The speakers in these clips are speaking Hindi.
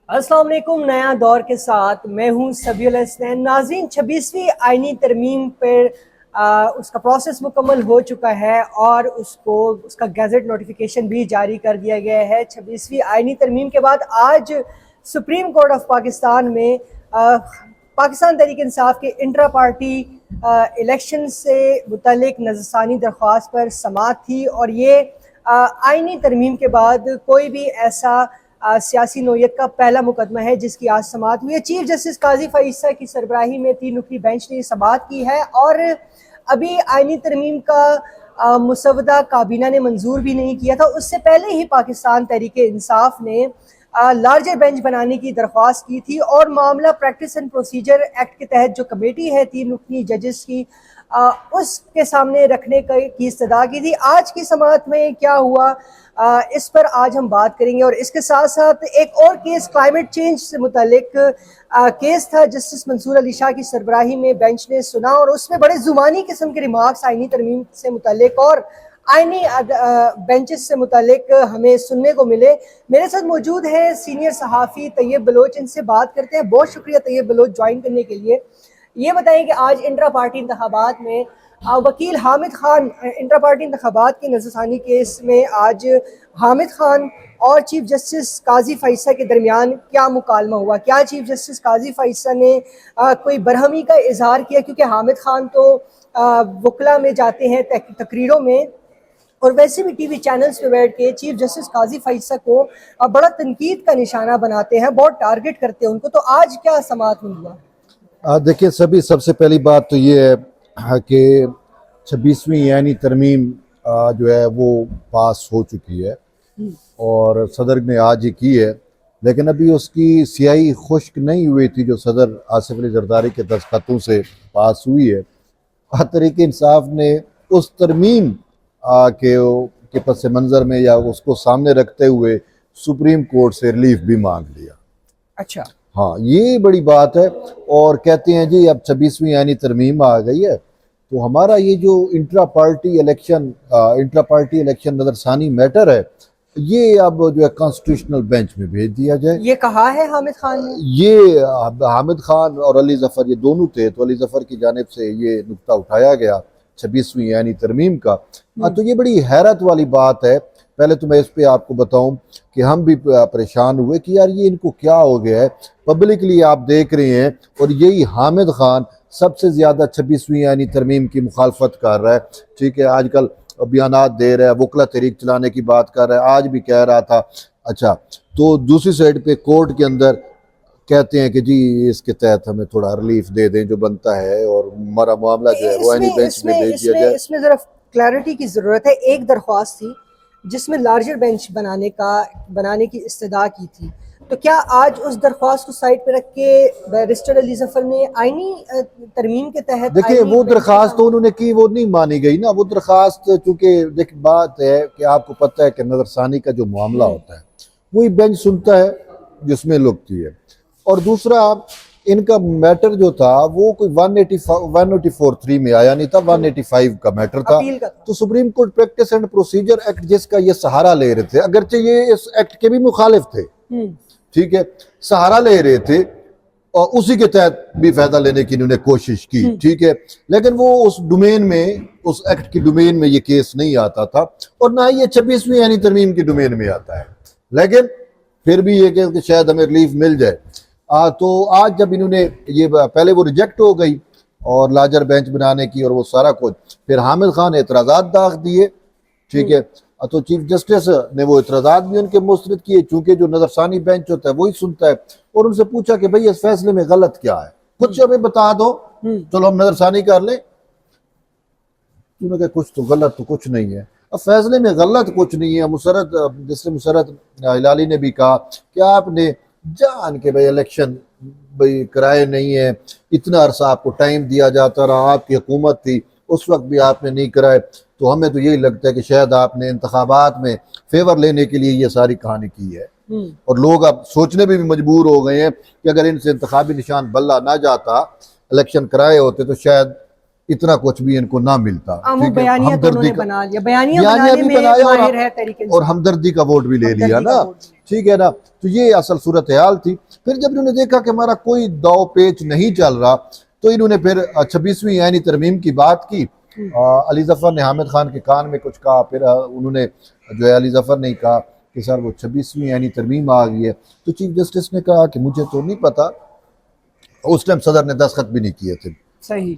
अस्सलाम वालेकुम। नया दौर के साथ मैं हूं सबीउल हसनैन। नाज़रीन, 26वीं आईनी तरमीम पर उसका प्रोसेस मुकम्मल हो चुका है और उसका गैजेट नोटिफिकेशन भी जारी कर दिया गया है। 26वीं आईनी तरमीम के बाद आज सुप्रीम कोर्ट ऑफ पाकिस्तान में पाकिस्तान तहरीक इंसाफ के इंट्रा पार्टी इलेक्शन से मुतल्लिक नज़रसानी दरख्वास्त पर समाअत थी और ये आईनी तरमीम के बाद कोई भी ऐसा सियासी नोयत का पहला मुकदमा है जिसकी आज समाअत हुई है। चीफ जस्टिस काजी फईसा की सरबराही में 3 रुकनी बेंच ने समाअत की है और अभी आईनी तरमीम का मुसवदा काबीना ने मंजूर भी नहीं किया था। उससे पहले ही पाकिस्तान तहरीक इंसाफ ने लार्जर बेंच बनाने की दरख्वास्त की थी और मामला प्रैक्टिस एंड प्रोसीजर एक्ट के तहत जो कमेटी है 3 रुकनी जजेस की उसके सामने रखने की इस्तदा की थी। आज की समाअत में क्या हुआ इस पर आज हम बात करेंगे और इसके साथ साथ एक और केस क्लाइमेट चेंज से मुतालिक केस था जस्टिस मंसूर अली शाह की सरबराही में बेंच ने सुना और उसमें बड़े जुबानी किस्म के रिमार्क्स आईनी तरमीम से मुतालिक और आईनी बेंचेस से मुतालिक हमें सुनने को मिले। मेरे साथ मौजूद है सीनियर सहाफ़ी तैयब बलोच। इनसे बात करते हैं। बहुत शुक्रिया तैयब बलोच ज्वाइन करने के लिए। ये बताएं कि आज इंट्रा पार्टी इंतखाबात में वकील हामिद खान इंट्रा पार्टी इंतखाबात के नज़रसानी केस में आज हामिद खान और चीफ जस्टिस काजी फईसा के दरमियान क्या मुकालमा हुआ? क्या चीफ जस्टिस काजी फईसा ने कोई बरहमी का इजहार किया? क्योंकि हामिद खान तो वकला में जाते हैं तकरीरों में और वैसे भी टीवी चैनल्स पे बैठ के चीफ जस्टिस काजी फईसा को बड़ा तनकीद का निशाना बनाते हैं, बहुत टारगेट करते हैं उनको। तो आज क्या समाअत में हुआ? देखिए, सबसे पहली बात तो ये है कि 26वीं यानी तरमीम जो है वो पास हो चुकी है और सदर ने आज ही की है, लेकिन अभी उसकी स्याही खुश्क नहीं हुई थी जो सदर आसिफ अली जरदारी के दस्तखतों से पास हुई है। तहरीक इंसाफ ने उस तरमीम के पस मंज़र में या उसको सामने रखते हुए सुप्रीम कोर्ट से रिलीफ भी मांग लिया। अच्छा, हाँ, ये बड़ी बात है। और कहते हैं जी अब 26वीं यानी तरमीम आ गई है तो हमारा ये जो इंट्रा पार्टी इलेक्शन नज़रसानी मैटर है ये अब जो है कॉन्स्टिट्यूशनल बेंच में भेज दिया जाए। ये कहा है हामिद खान ने? ये हामिद खान और अली जफ़र ये दोनों थे, तो अली जफ़र की जानिब से ये नुक्ता उठाया गया 26वीं यानी तरमीम का। तो ये बड़ी हैरत वाली बात है। पहले तो मैं इस पे आपको बताऊं कि हम भी परेशान हुए कि यार ये इनको क्या हो गया है। पब्लिकली आप देख रहे हैं और यही हामिद खान सबसे ज़्यादा 26वीं यानी तरमीम की मुखालफत कर रहा है। ठीक है, आजकल बयानात दे रहा है, वकला तहरीक चलाने की बात कर रहा है, आज भी कह रहा था। अच्छा, तो दूसरी साइड पे कोर्ट के अंदर कहते हैं कि जी इसके तहत हमें थोड़ा रिलीफ दे दें जो बनता है और हमारा मामला जो है वो यानी बेंच में भेज दिया जाए। इसमें ज़रा क्लैरिटी की ज़रूरत है। एक दरख्वास्त थी जिसमें लार्जर बेंच बनाने की इस्तदा की थी, तो क्या आज उस दरख्वास्त को साइड पे रख के बैरिस्टर अली जफर ने आईनी तरमीम के तहत देखिए वो दरख्वास्त तो उन्होंने की, वो नहीं मानी गई ना वो दरख्वास्त। चूंकि देख बात है कि आपको पता है कि नज़रसानी का जो मामला होता है वही बेंच सुनता है जिसमें लगती है। और दूसरा इनका मैटर जो था वो कोई 184(3) में आया नहीं था, 185 का मैटर था। तो supreme court practice and procedure act जिसका ये सहारा ले रहे थे, अगरचे ये इस एक्ट के भी मुखालिफ थे, ठीक है, सहारा ले रहे थे और उसी के तहत भी फायदा लेने की इन्होंने कोशिश की, ठीक है, लेकिन वो उस डोमेन में, उस एक्ट की डोमेन में ये केस नहीं आता था और ना ही ये 26वीं यानी तरमीम की डोमेन में आता है। लेकिन फिर भी ये कि शायद हमें रिलीफ मिल जाए। तो आज जब इन्होंने ये पहले वो रिजेक्ट हो गई और लार्जर बेंच बनाने की और वो सारा कुछ, फिर हामिद खान ने एतराज़ात दाख दिए, ठीक है, तो चीफ जस्टिस ने वो एतराज़ात भी उनके मुस्तरद किए, चूंकि जो नज़रसानी बेंच होता है वही सुनता है, और उनसे पूछा कि भाई इस फैसले में गलत क्या है, कुछ हमें बता दो, चलो हम नज़रसानी कर लें। उन्होंने कहा कुछ तो गलत तो कुछ नहीं है। अब फैसले में गलत कुछ नहीं है। मुसरत हिलाली ने भी कहा कि आपने जान के भाई इलेक्शन भाई कराए नहीं है, इतना अरसा आपको टाइम दिया जाता रहा, आपकी हुकूमत थी उस वक्त भी आपने नहीं कराए, तो हमें तो यही लगता है कि शायद आपने इंतखाबात में फेवर लेने के लिए ये सारी कहानी की है। और लोग अब सोचने में भी मजबूर हो गए हैं कि अगर इनसे इंतखाबी निशान बल्ला ना जाता, इलेक्शन कराए होते तो शायद इतना कुछ भी इनको ना मिलता। हमदर्दी का बयानिया भी बनाया और हमदर्दी का वोट भी ले लिया ना, ठीक है ना। तो ये असल सूरत हाल थी। फिर जब इन्होंने देखा कि हमारा कोई दाव पेच नहीं चल रहा, तो इन्होंने फिर 26वीं आईनी तरमीम की बात की। अली जफ़र ने हामिद खान के कान में कुछ कहा, फिर उन्होंने जो है अली जफ़र ने कहा कि सर वो 26वीं आईनी तरमीम आ गई है। तो चीफ जस्टिस ने कहा कि मुझे तो नहीं पता, उस टाइम सदर ने दस्तखत भी नहीं किए थे। सही।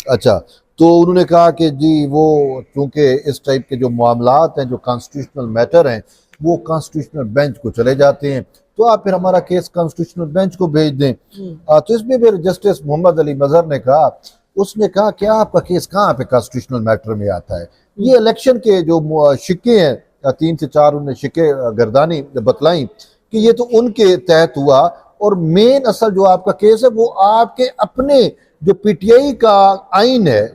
अच्छा, तो उन्होंने कहा कि जी वो चूंकि इस टाइप के जो मामलात हैं, जो कॉन्स्टिट्यूशनल मैटर हैं, वो कॉन्स्टिट्यूशनल बेंच को चले जाते हैं, तो आप फिर हमारा केस कॉन्स्टिट्यूशनल बेंच को भेज दें। तो इसमें फिर जस्टिस मोहम्मद अली मजहर ने कहा, उसने कहा कि आपका केस कहाँ पे कॉन्स्टिट्यूशनल मैटर में आता है, ये इलेक्शन के जो शिक्के हैं 3 से 4 उन्होंने शिक्के गर्दानी बतलाई कि ये तो उनके तहत हुआ, और मेन असल जो आपका केस है वो आपके अपने जो पीटीआई का आइन है,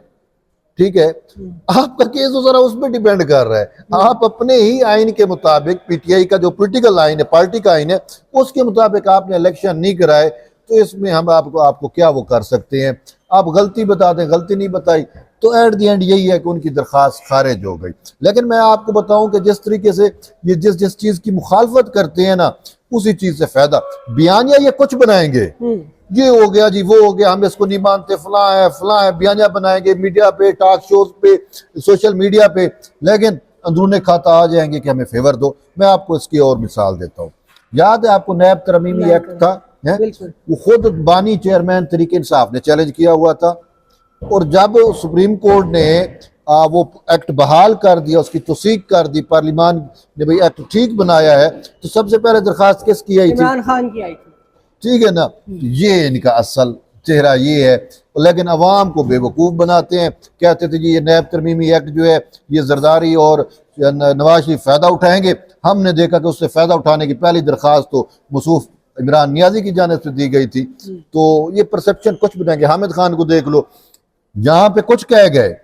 ठीक है, आपका केस तो जरा उसमें डिपेंड कर रहा है। आप अपने ही आइन के मुताबिक, पीटीआई का जो पॉलिटिकल आइन है, पार्टी का आइन है, उसके मुताबिक आपने इलेक्शन नहीं कराए, तो इसमें हम आपको क्या वो कर सकते हैं। आप गलती बता दें, गलती नहीं बताई, तो एट द एंड यही है कि उनकी दरख्वास्त खारिज हो गई। लेकिन मैं आपको बताऊं कि जिस तरीके से ये जिस चीज की मुखालफत करते हैं ना, उसी चीज से फायदा बयानिया ये कुछ बनाएंगे, ये हो गया जी, वो हो गया, हम इसको नहीं मानते, फलां है, बयानिया बनाएंगे मीडिया पे, टॉक शोज पे, सोशल मीडिया पे, लेकिन अंदरूने खाता आ जाएंगे कि हमें फेवर दो। मैं आपको इसकी और मिसाल देता हूँ। याद है आपको नैब तरमीमी एक्ट था, वो खुद बानी चेयरमैन तरीके इंसाफ ने चैलेंज किया हुआ था, और जब सुप्रीम कोर्ट ने वो एक्ट बहाल कर दिया, उसकी तौसीक कर दी, पार्लियामान ने भाई एक्ट ठीक बनाया है, तो सबसे पहले दरखास्त किसकी आई थी? इमरान खान की आई थी। ठीक है ना। ये इनका असल चेहरा ये है, लेकिन अवाम को बेवकूफ़ बनाते हैं। कहते थे जी ये नैब तरमीमी एक्ट जो है ये जरदारी और नवाज शरीफ फ़ायदा उठाएंगे। हमने देखा कि उससे फ़ायदा उठाने की पहली दरख्वास्त तो मसूफ इमरान नियाजी की जानिब से दी गई थी। तो ये परसेप्शन कुछ बनाएंगे। हामिद खान को देख लो, यहाँ पे कुछ कह गए,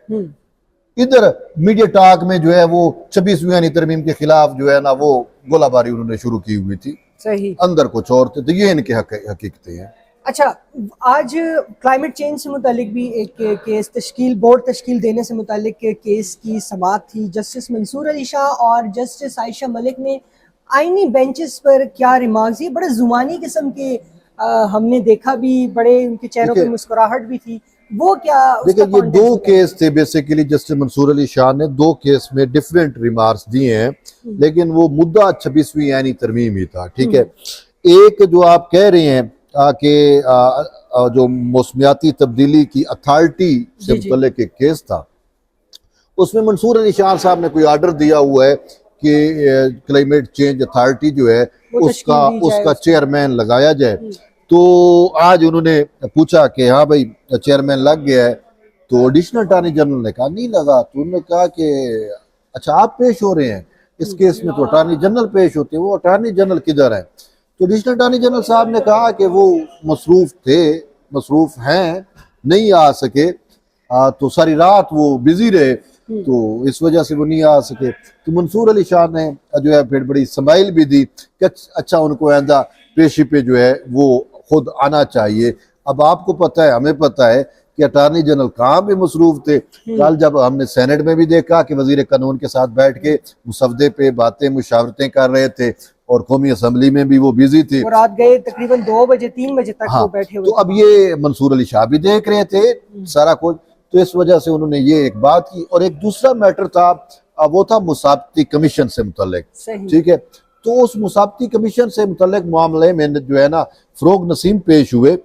इधर मीडिया टॉक में जो है वो 26वीं तरमीम के खिलाफ जो है ना वो गोलाबारी उन्होंने शुरू की हुई थी। सही। अंदर कुछ और थे। तो ये इनके हकीकतें हैं। अच्छा, आज क्लाइमेट चेंज से मुतालिक भी एक केस बोर्ड तश्कील देने से मुतालिक केस की समाअत थी। जस्टिस मंसूर अली शाह और जस्टिस आयशा मलिक ने आईनी बेंचेस पर क्या रिमार्क्स, ये बड़े जुबानी किस्म के हमने देखा भी, बड़े उनके चेहरों पर मुस्कुराहट भी थी, वो क्या? देखिए ये दो केस थे बेसिकली। जस्टिस मंसूर अली शाह ने दो केस में डिफरेंट रिमार्क्स दिए हैं, लेकिन वो मुद्दा 26वीं आईनी तरमीम ही था। ठीक है, एक जो आप कह रहे हैं कि जो मौसमियाती तब्दीली की अथॉरिटी से मुतल्लिक एक केस था, उसमें मंसूर अली शाह साहब ने कोई ऑर्डर दिया हुआ है कि क्लाइमेट चेंज अथॉरिटी जो है उसका चेयरमैन लगाया जाए। तो आज उन्होंने पूछा कि हाँ भाई चेयरमैन लग गया है, तो एडिशनल अटॉर्नी जनरल ने कहा नहीं लगा। तो उन्होंने कहा कि अच्छा आप पेश हो रहे हैं इस केस में, तो अटॉर्नी जनरल पेश होते हैं, वो अटॉर्नी जनरल किधर है? तो एडिशनल अटॉर्नी जनरल साहब ने कहा कि वो मसरूफ हैं, नहीं आ सके, तो सारी रात वो बिजी रहे, तो इस वजह से वो नहीं आ सके। तो मंसूर अली शाह ने जो है फिर बड़ी स्माइल भी दी कि अच्छा उनको आइंदा पेशी पे जो है वो खुद आना चाहिए। अब आपको पता है, हमें पता है कि अटॉर्नी जनरल कहाँ पे मसरूफ थे। कल जब हमने सेनेट में भी देखा कि वजीर कानून के साथ बैठ के मुसवदे पे बातें मुशावरतें कर रहे थे, और कौमी असम्बली में भी वो बिजी थे, और रात गए तकरीबन 2 बजे 3 बजे तक वो बैठे हुए। तो अब ये मंसूर अली शाह भी देख रहे थे सारा कुछ, तो इस वजह से उन्होंने ये एक बात की। और एक दूसरा मैटर था, वो था मुसाबती कमीशन से मुतल्लिक। ठीक है, तो उस मुसाबती कमीशन से मुतल्लिक मामले में जो है ना फरोग नसीम पेश हुए,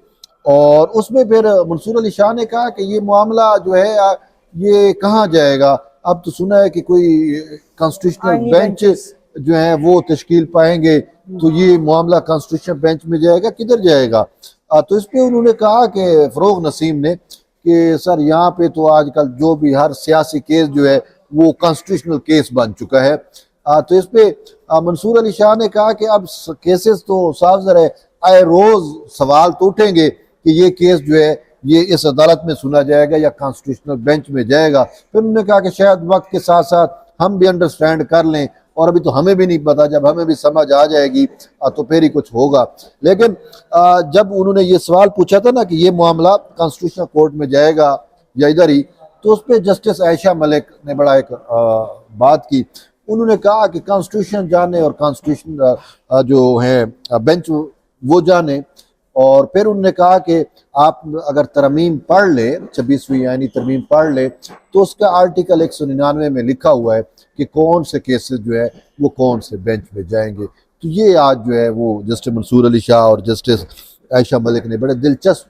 और उसमें फिर मंसूर अली शाह ने कहा कि ये मामला जो है ये कहाँ जाएगा। अब तो सुना है कि कोई कॉन्स्टिट्यूशनल बेंच जो है वो तश्कील पाएंगे, तो ये मामला कॉन्स्टिट्यूशनल बेंच में जाएगा, किधर जाएगा? तो इस पे उन्होंने कहा कि फरोग नसीम ने कि सर यहाँ पे तो आजकल जो भी हर सियासी केस जो है वो कॉन्स्टिट्यूशनल केस बन चुका है। तो इस पे मंसूर अली शाह ने कहा कि अब केसेस तो साफ ज़रा आए रोज सवाल तो उठेंगे कि ये केस जो है ये इस अदालत में सुना जाएगा या कॉन्स्टिट्यूशनल बेंच में जाएगा। फिर उन्होंने कहा कि शायद वक्त के साथ साथ हम भी अंडरस्टैंड कर लें, और अभी तो हमें भी नहीं पता, जब हमें भी समझ आ जाएगी तो फिर ही कुछ होगा। लेकिन जब उन्होंने ये सवाल पूछा था ना कि ये मामला कॉन्स्टिट्यूशनल कोर्ट में जाएगा या इधर ही, तो उस पर जस्टिस आयशा मलिक ने बड़ा एक बात की। उन्होंने कहा कि कॉन्स्टिट्यूशन जाने और कॉन्स्टिट्यूशन जो है बेंच वो जाने। और फिर उन्होंने कहा कि आप अगर तरमीम पढ़ ले, 26वीं आईनी तरमीम पढ़ ले, तो उसका आर्टिकल 199 में लिखा हुआ है कि कौन से केसेस जो है वो कौन से बेंच में जाएंगे। तो ये आज जो है वो जस्टिस मंसूर अली शाह और जस्टिस आयशा मलिक ने बड़े दिलचस्प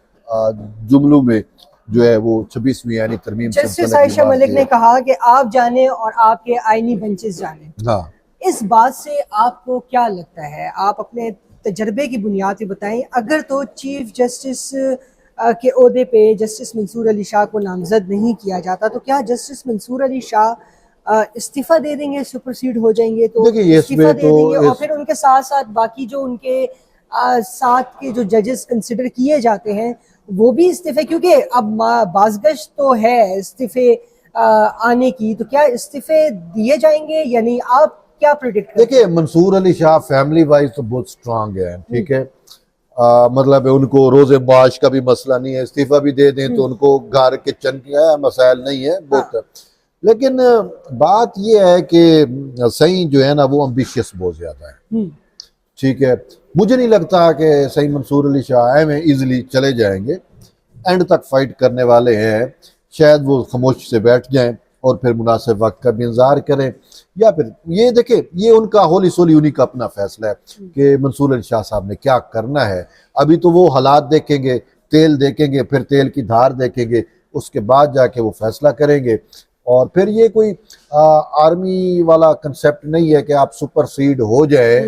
जुमलों में जो है वो 26वीं आईनी तरमीम जस्टिस आयशा मलिक ने कहा कि आप जाने और आपके आईनी बेंचेस जाने। हाँ, इस बात से आपको क्या लगता है, आप अपने तजर्बे की बुनियाद पे बताएं, अगर तो चीफ जस्टिस के ओहदे पे जस्टिस मंसूर अली शाह को नामजद नहीं किया जाता तो क्या जस्टिस मंसूर अली शाह इस्तीफा दे देंगे, सुपरसीड हो जाएंगे? तो देखिए इस्तीफा दे देंगे और फिर उनके साथ साथ बाकी जो उनके साथ के जो जजेस कंसिडर किए जाते हैं वो भी इस्तीफे, क्योंकि अब बाज़गश्त तो है इस्तीफे आने की, तो क्या इस्तीफे दिए जाएंगे या नहीं? आप क्या प्रेडिक्ट करते हैं? देखिए मंसूर अली शाह फैमिली वाइज तो बहुत स्ट्रांग है, ठीक है। मतलब उनको रोजे माश का भी मसला नहीं है, इस्तीफा भी दे दें तो उनको घर किचन का मसाइल नहीं है बहुत। हाँ। लेकिन बात ये है कि सही जो है ना वो एम्बिशियस बहुत ज्यादा है, ठीक है। मुझे नहीं लगता कि सही मंसूर अली शाह में इजीली चले जाएंगे, एंड तक फाइट करने वाले हैं। शायद वो खामोश से बैठ जाएं और फिर मुनासिब वक्त का भी इंतजार करें, या फिर ये देखें, ये उनका होली सोली उन्हीं का अपना फैसला है कि मंसूर अली शाह साहब ने क्या करना है। अभी तो वो हालात देखेंगे, तेल देखेंगे, फिर तेल की धार देखेंगे, उसके बाद जाके वो फैसला करेंगे। और फिर ये कोई आर्मी वाला कंसेप्ट नहीं है कि आप सुपरसीड हो जाए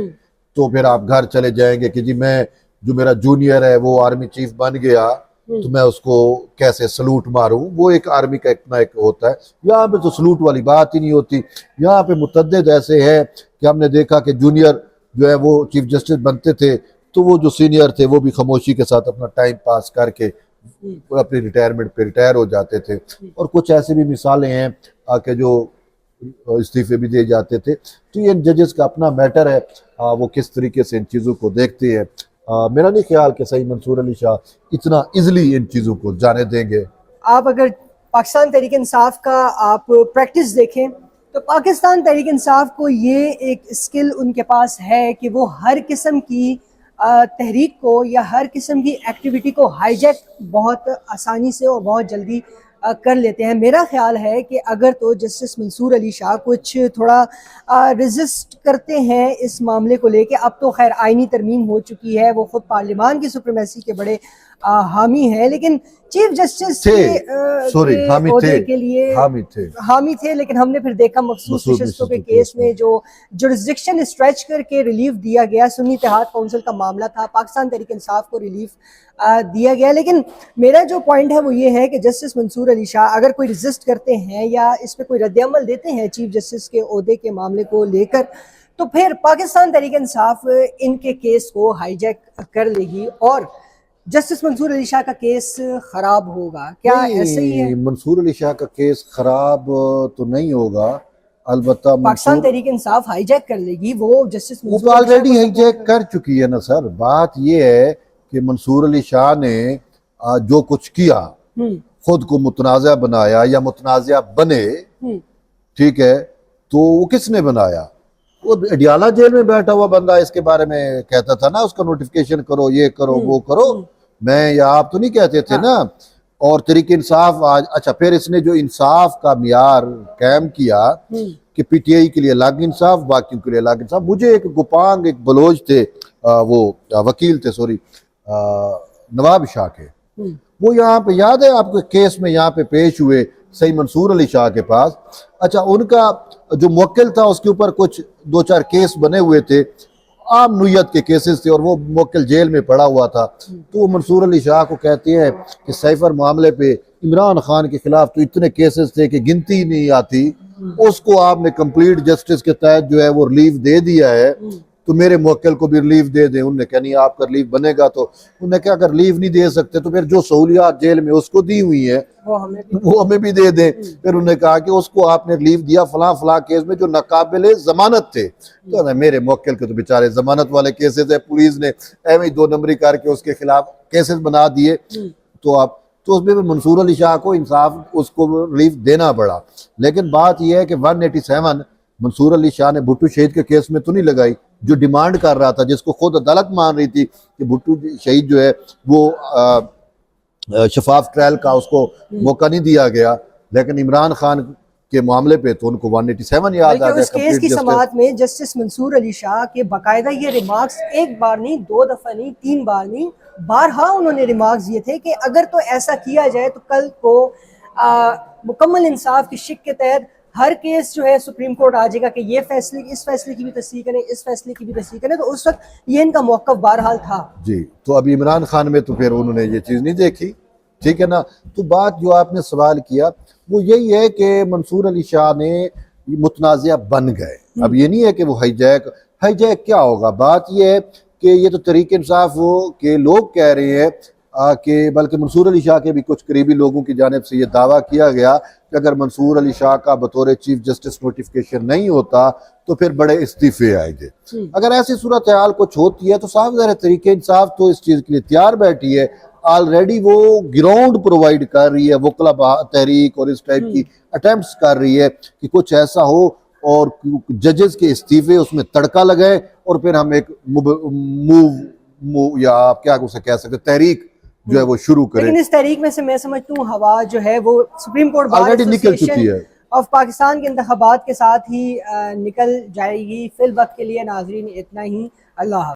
तो फिर आप घर चले जाएंगे कि जी मैं, जो मेरा जूनियर है वो आर्मी चीफ बन गया तो मैं उसको कैसे सलूट मारूं। वो एक आर्मी का इतना एक होता है, यहाँ पे तो सलूट वाली बात ही नहीं होती। यहाँ पे मुतद्दिद ऐसे है कि हमने देखा कि जूनियर जो है वो चीफ जस्टिस बनते थे तो वो जो सीनियर थे वो भी खामोशी के साथ अपना टाइम पास करके अपनी रिटायरमेंट पे रिटायर हो जाते थे। और कुछ ऐसी भी मिसालें हैं कि जो इस्तीफे भी दे जाते थे। तो ये जजेस का अपना मैटर है, वो किस तरीके से इन चीज़ों को देखते हैं। मेरा नहीं ख्याल कि सही मंसूर अली शाह इतना इजली इन चीज़ों को जाने देंगे। आप अगर पाकिस्तान तहरीक इंसाफ का आप प्रैक्टिस देखें तो पाकिस्तान तहरीक इंसाफ को ये एक स्किल उनके पास है कि वो हर किस्म की तहरीक को या हर किस्म की एक्टिविटी को हाईजैक बहुत आसानी से और बहुत जल्दी कर लेते हैं। मेरा ख्याल है कि अगर तो जस्टिस मंसूर अली शाह कुछ थोड़ा रेजिस्ट करते हैं इस मामले को लेके, अब तो खैर आईनी तरमीम हो चुकी है, वो खुद पार्लियामान की सुप्रीमेसी के बड़े हामी हैं, लेकिन चीफ जस्टिस के लिए हामी थे। लेकिन हमने फिर देखा मखसूस नशिस्तों के केस में जो जुरिस्डिक्शन स्ट्रेच करके रिलीफ दिया गया, सुन्नी इत्तेहाद काउंसिल का मामला था, पाकिस्तान तहरीक इंसाफ को रिलीफ दिया गया। लेकिन मेरा जो पॉइंट है वो ये है कि जस्टिस मंसूर अली शाह अगर कोई रेजिस्ट करते हैं या इस पर कोई रद्दअमल देते हैं चीफ जस्टिस के ओहदे के मामले को लेकर, तो फिर पाकिस्तान तहरीक इंसाफ इनके केस को हाईजैक कर लेगी और जस्टिस मंसूर अली शाह का केस खराब होगा। क्या ऐसे ही है? मंसूर अली शाह का केस खराब तो नहीं होगा, अलबत्ता पाकिस्तान तहरीक इंसाफ हाईजैक कर लेगी। वो जस्टिस वो ऑलरेडी हाईजैक कर चुकी है ना सर। बात ये है कि मंसूर अली शाह ने जो कुछ किया, खुद को मुतनाज़ा बनाया या मुतनाज़ा बने, ठीक है, तो वो किसने बनाया? वो अडियाला जेल में बैठा हुआ बंदा इसके बारे में कहता था ना, उसका नोटिफिकेशन करो, ये करो, वो करो, मैं या आप तो नहीं कहते थे ना। और तरीके इंसाफ आज, अच्छा फिर इसने जो इंसाफ का मियार कायम किया कि पीटीआई के लिए अलग इंसाफ, बाकियों के लिए अलग इंसाफ। मुझे एक गुपांग, एक बलोच थे, वो वकील थे, सॉरी, नवाब शाह के, वो यहाँ पे याद है आपको केस में यहाँ पे पेश हुए सही मंसूर अली शाह के पास। अच्छा, उनका जो मुवक्किल था उसके ऊपर कुछ 2-4 केस बने हुए थे, आम नुयत के केसेस थे, और वो मुवक्किल जेल में पड़ा हुआ था। तो वो मंसूर अली शाह को कहते हैं कि साइफर मामले पे इमरान खान के खिलाफ तो इतने केसेस थे कि गिनती ही नहीं आती, उसको आपने कंप्लीट जस्टिस के तहत जो है वो रिलीफ दे दिया है, तो मेरे मुवक्किल को भी रिलीफ दे दें। उन्होंने कहा नहीं, आपका रिलीफ बनेगा। तो उन्होंने क्या, अगर रिलीफ नहीं दे सकते तो फिर जो सहूलियात जेल में उसको दी हुई है वो हमें भी दे दें। फिर उन्होंने कहा कि उसको आपने रिलीफ दिया फलां फलां केस में जो नाकाबिले जमानत थे। तो मेरे मुवक्किल के तो बेचारे जमानत वाले केसेस है, पुलिस ने एवं 2 नंबरी करके उसके खिलाफ केसेस बना दिए। तो आप तो उसमें मंसूर अली शाह को इंसाफ, उसको रिलीफ देना पड़ा। लेकिन बात यह है कि 187 मंसूर अली शाह ने भुट्टो शहीद के केस में तो नहीं लगाई, जो डिमांड कर रहा था, जिसको खुद अदालत मान रही थी कि भुट्टो शहीद जो है वो शफाफ ट्रायल का उसको मौका नहीं दिया गया। लेकिन इमरान खान के मामले पे तो उनको 187 याद आ बल्कि गया। उस केस की समाअत में जस्टिस मंसूर अली शाह के बाकायदा ये रिमार्क्स एक बार नहीं, 2 दफा नहीं, 3 बार नहीं, बारहा उन्होंने रिमार्क्स दिए थे कि अगर तो ऐसा किया जाए तो कल को मुकम्मल इंसाफ की शिक के तहत हर केस जो है सुप्रीम कोर्ट आ जाएगा कि ये फैसले, इस फैसले की भी तस्दीक करें, इस फैसले की भी तस्दीक करें। तो उस वक्त ये इनका मौक़िफ़ बहरहाल था जी। तो अब इमरान खान में तो फिर उन्होंने ये चीज़ नहीं देखी, ठीक है ना। तो बात जो आपने सवाल किया वो यही है कि मंसूर अली शाह ने मुतनाज़िया बन गए। अब ये नहीं है कि वो हाईजैक क्या होगा, बात ये है कि ये तो तहरीक इंसाफ हो के लोग कह रहे हैं कि बल्कि मंसूर अली शाह के भी कुछ करीबी लोगों की जानिब से ये दावा किया गया कि अगर मंसूर अली शाह का बतौर चीफ जस्टिस नोटिफिकेशन नहीं होता तो फिर बड़े इस्तीफे आएंगे। अगर ऐसी सूरत हाल कुछ होती है तो साफ ज़ाहिर है तहरीक इंसाफ तो इस चीज़ के लिए तैयार बैठी है, ऑलरेडी वो ग्राउंड प्रोवाइड कर रही है, वकला तहरीक और इस टाइप की अटेम्प्ट्स कर रही है कि कुछ ऐसा हो और जजेस के इस्तीफे उसमें तड़का लगाए और फिर हम एक मूव या आप क्या उसे कह सकते तहरीक जो है वो शुरू करें। लेकिन इस तहरीक में से मैं समझती हूँ हवा जो है वो सुप्रीम कोर्ट ऑलरेडी निकल चुकी है ऑफ पाकिस्तान के इंतखाबात के साथ ही निकल जाएगी। फिल वक्त के लिए नाजरीन इतना ही। अल्लाह।